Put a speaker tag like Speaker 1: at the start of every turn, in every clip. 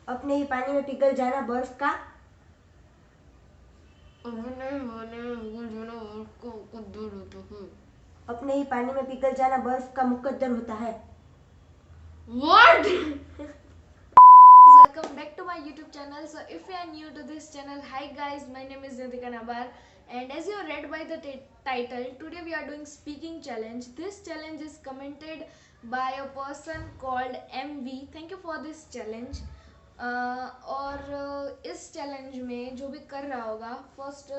Speaker 1: अपने ही पानी में पिघल जाना बर्फ का अपने ही पानी में पिघल जाना बर्फ का मुकद्दर होता है।
Speaker 2: What? Welcome back to my YouTube channel. So if you are new to this channel, hi guys, my name is Nitika Nabar, and as you read by the title, today we are doing speaking challenge. This challenge is commented by a person called MV. Thank you for this challenge. और इस challenge में जो भी कर रहा होगा, first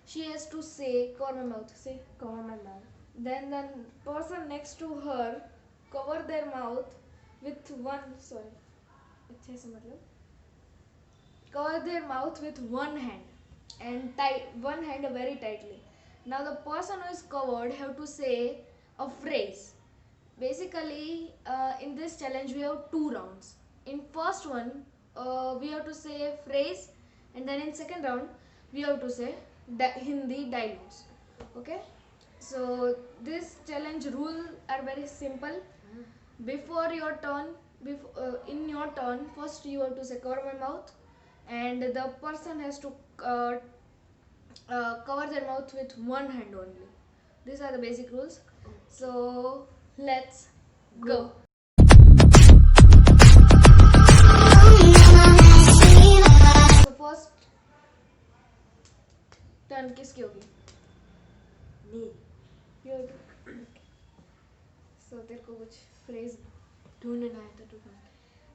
Speaker 2: she has to say cover my mouth, say
Speaker 1: cover my mouth,
Speaker 2: then the person next to her cover their mouth with one, sorry, अच्छे से मतलब cover their mouth with one hand and tight one hand very tightly. Now the person who is covered have to say a phrase. Basically in this challenge we have two rounds. In first one we have to say a phrase, and then in second round we have to say Hindi dialogues. Okay, so this challenge rule are very simple. Before your turn, in your turn, first you have to say cover my mouth, and the person has to cover their mouth with one hand only. These are the basic rules. So let's go. So first turn किसकी होगी?
Speaker 1: मेरी।
Speaker 2: So तेरे को कुछ phrase ढूंढना है तो ढूंढ.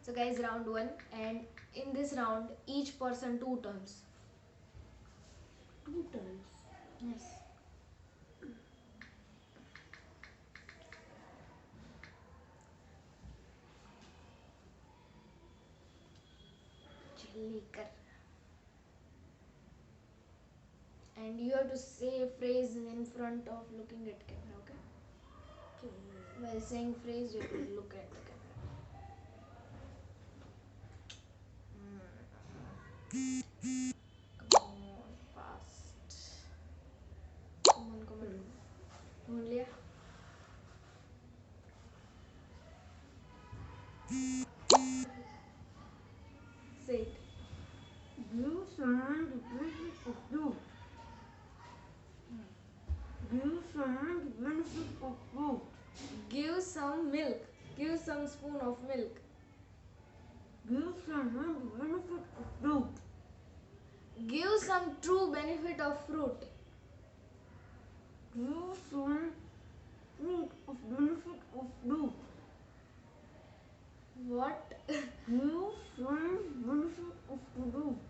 Speaker 2: So guys, round one, and in this round each person two turns.
Speaker 1: Two turns.
Speaker 2: Yes. जल्दी कर. And you have to say a phrase in front of looking at camera, okay? While saying phrase, you have to look at the camera. Come on, fast. Come on. ढूंढ लिया? Say it.
Speaker 1: Give someone the benefit of doubt. Give someone the benefit of doubt.
Speaker 2: Give some milk. Give some spoon of milk.
Speaker 1: Give someone the benefit of doubt.
Speaker 2: Give some true benefit of fruit.
Speaker 1: Give some fruit of benefit of doubt.
Speaker 2: What?
Speaker 1: Give some benefit of the doubt.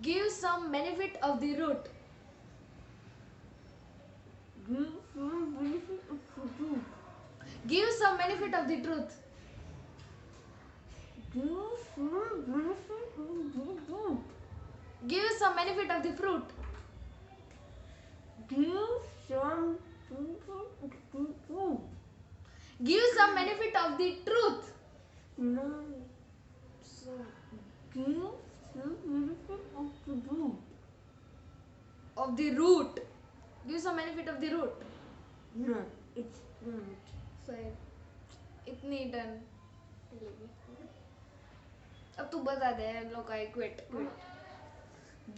Speaker 2: Give some benefit of the root.
Speaker 1: Give some benefit of the doubt.
Speaker 2: Give some benefit of the truth.
Speaker 1: Give some benefit of the doubt.
Speaker 2: Give some benefit of the fruit.
Speaker 1: Give some benefit of the doubt.
Speaker 2: Give some benefit of the truth.
Speaker 1: No. So, give some benefit of the doubt.
Speaker 2: Of the root. Give some benefit of the root.
Speaker 1: No, it's not.
Speaker 2: So इतनी turn लेगी. अब तू बता दे. लोग I quit.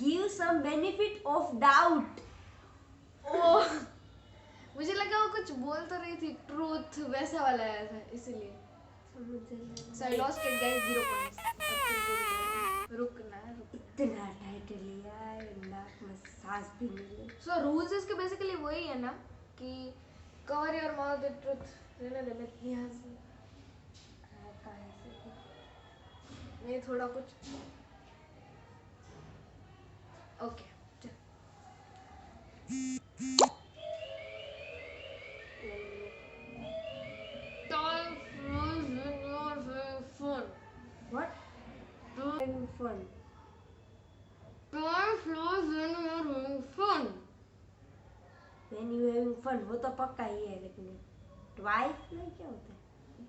Speaker 1: Give some benefit of doubt.
Speaker 2: ओह, मुझे लगा वो कुछ बोल तो रही थी. ट्रूथ वैसा वाला आया था इसीलिए. So I lost it guys, 0 points. रुकना.
Speaker 1: इतना टाइट लिया नाक में सांस भी नहीं ले.
Speaker 2: So rules इसके बेसिकली वही है ना कि cover your mouth with truth. रहने दे. मैं यहाँ से नहीं थोड़ा कुछ. Okay. Time flies when you are having fun.
Speaker 1: What? Having fun.
Speaker 2: Time flies when you are having fun.
Speaker 1: When you having fun वो तो पक्का ही है, लेकिन twice fly क्या होता है?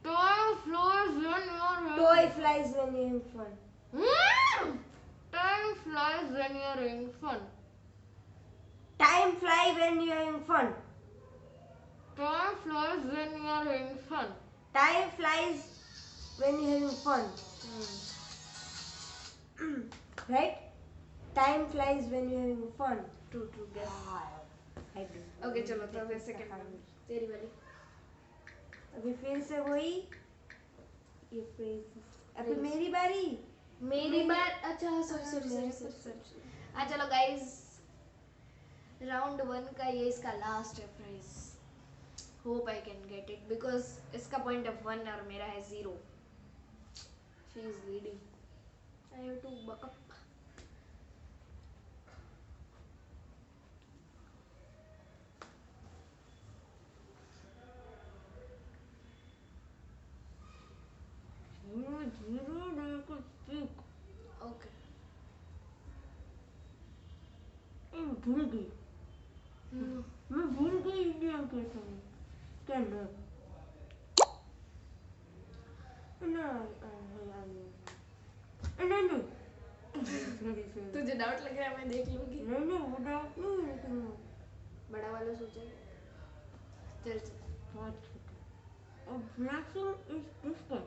Speaker 2: Time flies when you are having
Speaker 1: Toy flies when you having fun.
Speaker 2: Time flies when you are having fun.
Speaker 1: Time fly when you having fun.
Speaker 2: Time flies when you are having fun.
Speaker 1: Time flies when you're having fun. Right? Time flies when you're having fun.
Speaker 2: True, guess.
Speaker 1: I do.
Speaker 2: Okay, चलो तो फिर second one तेरी वाली.
Speaker 1: अभी फिर से वही ये फ्रेज. अभी मेरी बारी.
Speaker 2: मेरी बार. अच्छा सॉरी. हाँ चलो गाइस, राउंड 1 का ये इसका लास्ट है phrase. Hope I can get it because इसका पॉइंट ऑफ 1 और मेरा है 0. She is leading. I have to buck up. Okay.
Speaker 1: भूल गई. मैं भूल गई इंडिया कैसे हूँ. क्या ना नहीं
Speaker 2: तुझे डाउट लग रहा है, मैं देख लूंगी.
Speaker 1: नहीं वो डाउट नहीं है लेकिन
Speaker 2: बड़ा वाला सोचे. चल
Speaker 1: बहुत A blessing is disguise.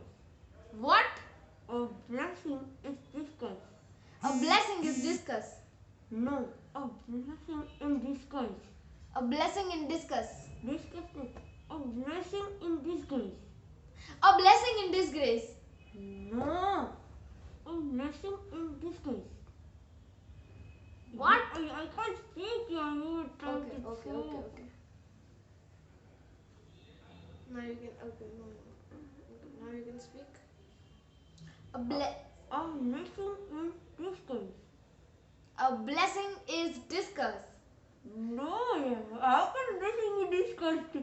Speaker 2: What?
Speaker 1: A blessing is disguise.
Speaker 2: A blessing is discuss.
Speaker 1: No, a blessing in disguise.
Speaker 2: A blessing in discuss.
Speaker 1: Disgusting. A blessing in disguise.
Speaker 2: A blessing in disgrace.
Speaker 1: No, a blessing in disguise.
Speaker 2: What?
Speaker 1: I can't speak.
Speaker 2: Okay. Now you can. Okay, no. Now you can speak.
Speaker 1: A blessing in disguise.
Speaker 2: A blessing is discuss.
Speaker 1: No, how can blessing be discussed?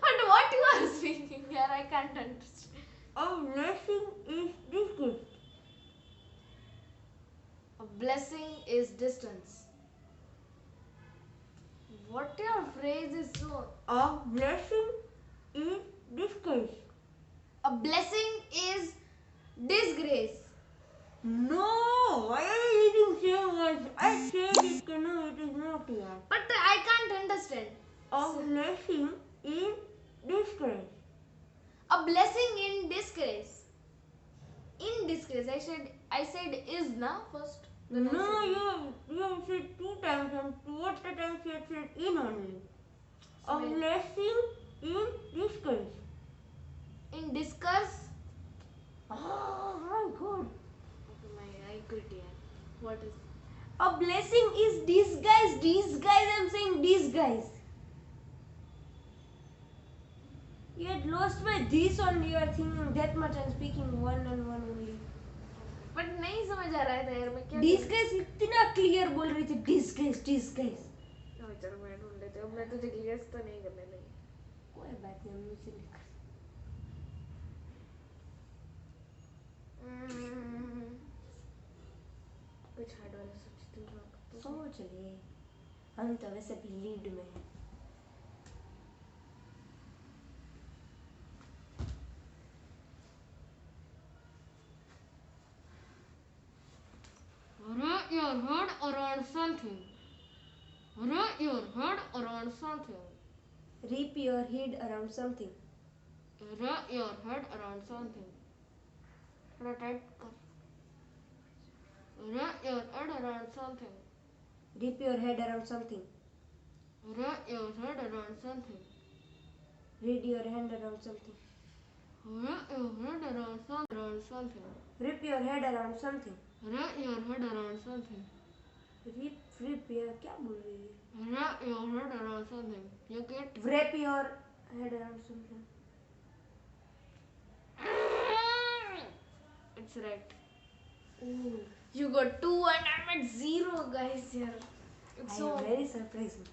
Speaker 2: But what you are speaking here, I can't understand.
Speaker 1: A blessing is disgust.
Speaker 2: A blessing is distance. What your phrase is so.
Speaker 1: A blessing is disgrace.
Speaker 2: A blessing is disgrace.
Speaker 1: No, why are you reading same words? I said it, no, it is not here.
Speaker 2: But I can't understand.
Speaker 1: A blessing in disgrace.
Speaker 2: A blessing in disgrace. In disgrace. I said is na first.
Speaker 1: No, you have said 2 times and towards the times you have said in only. A blessing in disgrace.
Speaker 2: In discuss.
Speaker 1: Oh my God.
Speaker 2: I quit here. What is?
Speaker 1: A blessing is disguise. Disguise. I'm saying disguise. You had lost by this only. You are thinking that much. I'm speaking one and one only.
Speaker 2: But नहीं समझ आ रहा है यार मैं क्या.
Speaker 1: Disguise इतना clear बोल रही थी. Disguise.
Speaker 2: चलो मैं ढूंढ लेती हूँ. मैं तुझे guess तो नहीं करने लगी.
Speaker 1: कोई बात नहीं. मुझे लिखा.
Speaker 2: कुछ हार्ड वाला सोचती हूँ.
Speaker 1: सोच ले. हम तो वैसे भी लीड में हैं. Wrap your head around something. Wrap your head around something. Wrap your head around something. Wrap your head around something. थोड़ा टाइट कर. Wrap your head around something. Wrap your head around something. Wrap your head around something. Read your hand around something. Wrap your head around something. Wrap your head around something. Wrap your head around something. Wrap your क्या बोल रही है? Wrap your head around something. You get? Wrap your head around something.
Speaker 2: It's right. Ooh. You got 2 and I'm at 0, guys. Here. It's
Speaker 1: I am very surprised.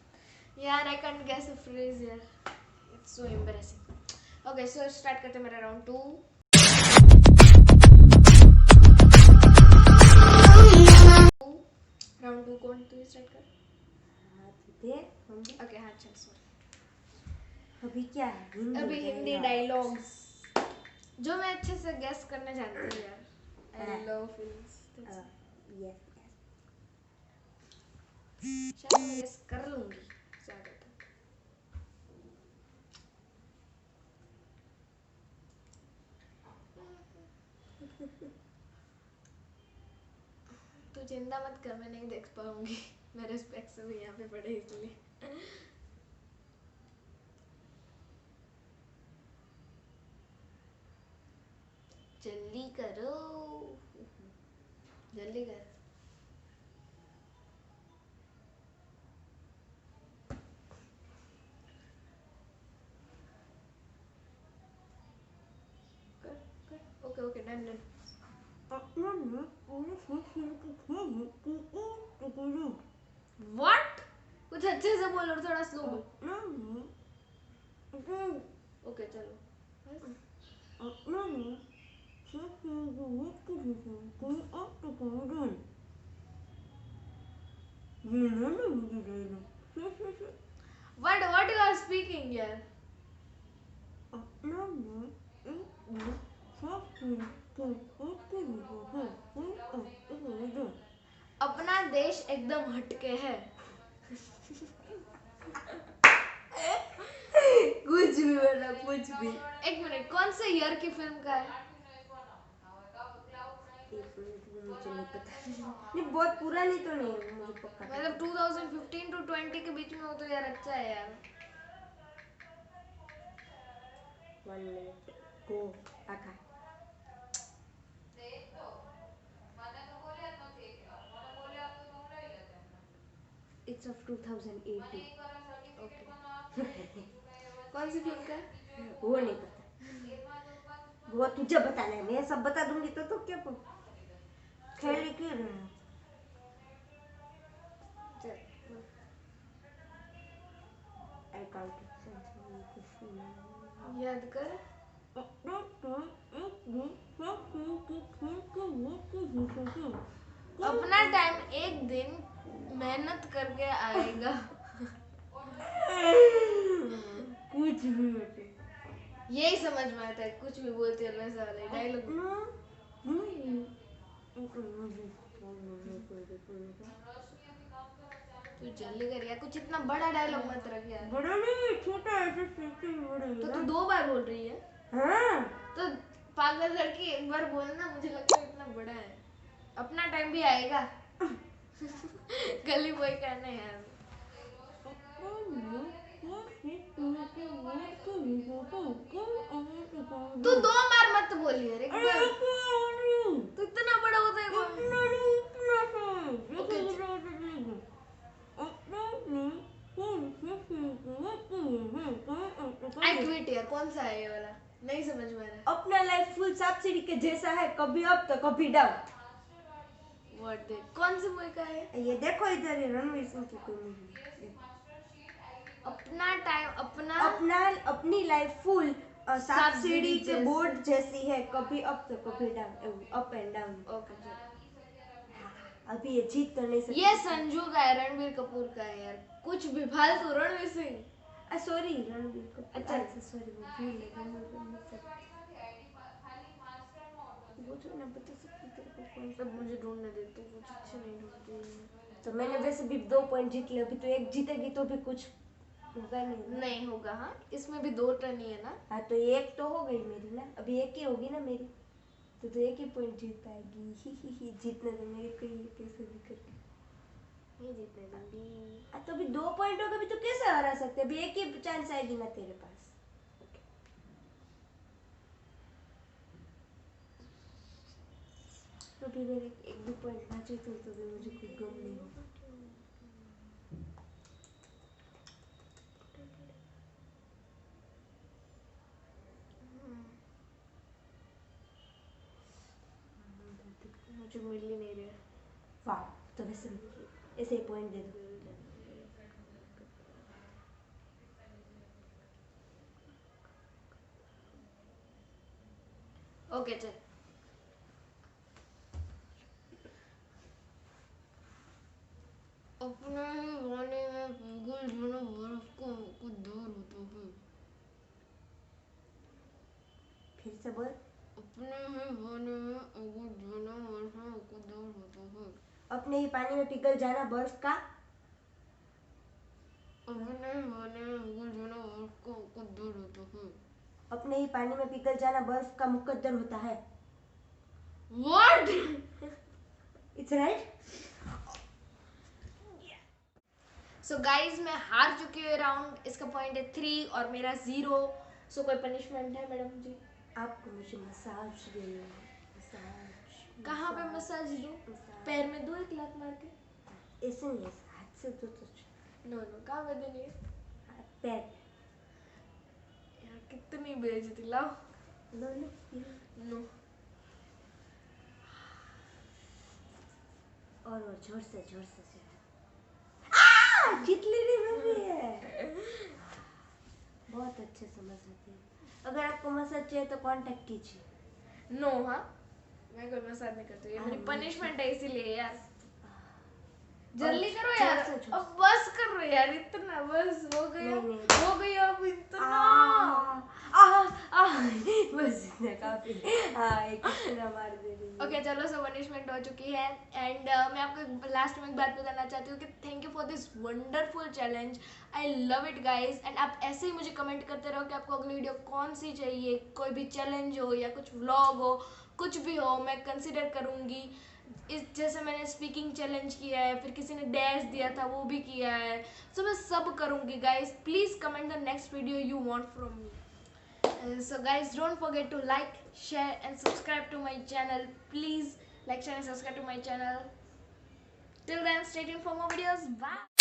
Speaker 2: Yeah, I can't guess a phrase here. It's so embarrassing. Okay, so start करते हैं मेरा round 2. Round 2 कौन तू start कर? Okay, हाँ चल sorry.
Speaker 1: अभी क्या है?
Speaker 2: अभी हिंदी dialogues जो मैं अच्छे से guess करना जानती हूँ यार. I love films.
Speaker 1: Yes.
Speaker 2: शायद मैं guess कर लूँगी ज़्यादातर. तू चिंता मत कर, मैं नहीं देख पाऊंगी। मेरे स्पेक्स भी यहाँ पे पड़े इसलिए। जल्दी करो, जल्दी कर। Okay okay done done. What? कुछ अच्छे से बोल और थोड़ा स्लो बोल। ओके चलो। What you are speaking यार? अपना देश एकदम हटके है।
Speaker 1: कुछ भी बोला, कुछ भी।
Speaker 2: एक मिनट, कौन से ईयर की फिल्म का है?
Speaker 1: मुझे नहीं पता। नहीं बहुत पुरानी तो नहीं है, मुझे पक्का
Speaker 2: मतलब 2015 to 20 के बीच में हो तो यार अच्छा है यार।
Speaker 1: 1 minute go आका। It's of 2018।
Speaker 2: कौन सी फिल्म का है?
Speaker 1: वो नहीं पता, वो तुझे बताना है, मैं सब बता दूंगी तो क्या खेल क्यों रहे हो? I can't
Speaker 2: याद कर। अपना टाइम एक दिन मेहनत करके आएगा।
Speaker 1: कुछ भी होते
Speaker 2: यही समझ में आता है, कुछ भी बोलते हैं वैसा वाला डायलॉग। तू जल्दी कर यार, कुछ इतना बड़ा डायलॉग मत रख यार।
Speaker 1: बड़ा नहीं, छोटा है, बड़ा
Speaker 2: तो तू 2 बार बोल रही है।
Speaker 1: हाँ
Speaker 2: तो पागल लड़की, एक बार बोलना, मुझे लगता है इतना बड़ा है। अपना टाइम भी आएगा। गली बॉय का नहीं यार। तू 2 बार मत बोलिए, एक बार। तू इतना बड़ा होता है आई क्विट यार। कौन सा है ये वाला? नहीं समझ में आ रहा।
Speaker 1: अपना लाइफ फुल सांप सीढ़ी के जैसा है, कभी अप तो कभी डाउन।
Speaker 2: What they? कौन से मूवी का है
Speaker 1: ये देखो इधर, ये रणवीर सिंह की कोई मूवी।
Speaker 2: अपना टाइम
Speaker 1: अपनी लाइफ फुल सांप सीढ़ी के
Speaker 2: जैसे।
Speaker 1: बोर्ड जैसी है, कभी अप तो कभी down, up and down.
Speaker 2: Okay
Speaker 1: अभी ये जीत कर नहीं सकती।
Speaker 2: ये संजू का है, रणबीर कपूर का है यार। कुछ भी फालतू। रणवीर सिंह।
Speaker 1: सॉरी रणवीर कपूर।
Speaker 2: अच्छा
Speaker 1: सॉरी वो भूल गई। वो जो ना बता सकती तेरे को कौन सा।
Speaker 2: अब मुझे ढूंढने दे, तू कुछ अच्छे नहीं ढूंढती।
Speaker 1: तो मैंने वैसे भी 2 पॉइंट जीत लिए, अभी तो एक जीतेगी तो भी कुछ होगा नहीं।
Speaker 2: नहीं होगा। हाँ, इसमें भी 2 टर्न ही है ना।
Speaker 1: हाँ तो एक तो हो गई मेरी ना, अभी एक ही होगी ना मेरी, तो एक ही पॉइंट जीत पाएगी। ही जीतने दो मेरे को, ये कैसे भी करके
Speaker 2: नहीं जीतने दूंगी।
Speaker 1: तो अभी 2 पॉइंट होगा, अभी तो कैसे हरा सकते, अभी एक ही चांस आएगी ना तेरे पास। तो भी मेरे 1-2 पॉइंट बचे तो भी मुझे कोई गम नहीं होगा।
Speaker 2: मुझे मिल ही नहीं रहा।
Speaker 1: वाह, तो वैसे भी ऐसे ही पॉइंट दे दो।
Speaker 2: ओके चल। अपने ही वाले में पिघल जाना बर्फ को कुछ दूर होता है।
Speaker 1: फिर से बोल।
Speaker 2: अपने ही वाले में पिघल जाना बर्फ को कुछ दूर होता है।
Speaker 1: अपने ही पानी में पिघल जाना बर्फ का।
Speaker 2: अपने ही पानी में पिघल जाना बर्फ को कुछ दूर होता है।
Speaker 1: अपने ही पानी में पिघल जाना बर्फ का मुकद्दर होता है।
Speaker 2: What?
Speaker 1: It's right.
Speaker 2: So guys, मैं हार चुकी हूँ राउंड. इसका पॉइंट है 3 और मेरा 0. सो कोई पनिशमेंट है मैडम जी?
Speaker 1: आपको मुझे मसाज देनी है. मसाज.
Speaker 2: कहाँ पे मसाज दूँ? पैर में दूँ 1 लाख मार के?
Speaker 1: ऐसे नहीं, हाथ से दो तो.
Speaker 2: नो कहाँ पे देनी है?
Speaker 1: पैर.
Speaker 2: यार कितनी बेइज्जती. लाओ. नो.
Speaker 1: और जोर से चितली नहीं बन रही है. बहुत अच्छे से मसाज है. अगर आपको मसाज चाहिए तो कांटेक्ट कीजिए.
Speaker 2: नो. हाँ, मैं कोई मसाज नहीं करती. ये मेरी पनिशमेंट है इसीलिए यार. जल्दी करो यार. अब बस करो यार. इतना बस हो गया. हो गया अब इतना.
Speaker 1: बस इतना काफी. हाँ, एक इतना मार दे रही है.
Speaker 2: ओके चलो, सो पनिशमेंट हो चुकी है. एंड मैं आपको लास्ट में एक बात बताना चाहती हूँ कि thank you for this wonderful challenge. I love it guys. And आप ऐसे ही मुझे कमेंट करते रहो कि आपको अगली वीडियो कौन सी चाहिए. कोई भी चैलेंज हो या कुछ व्लॉग हो, कुछ भी हो, मैं कंसिडर करूँगी. इस जैसे मैंने स्पीकिंग चैलेंज किया है, फिर किसी ने डैश दिया था वो भी किया है. सो मैं सब करूँगी guys. Please comment the next video you want from me. So guys, don't forget to like, share and subscribe to my channel. Please like, share and subscribe to my channel. Till then, stay tuned for more videos. Bye.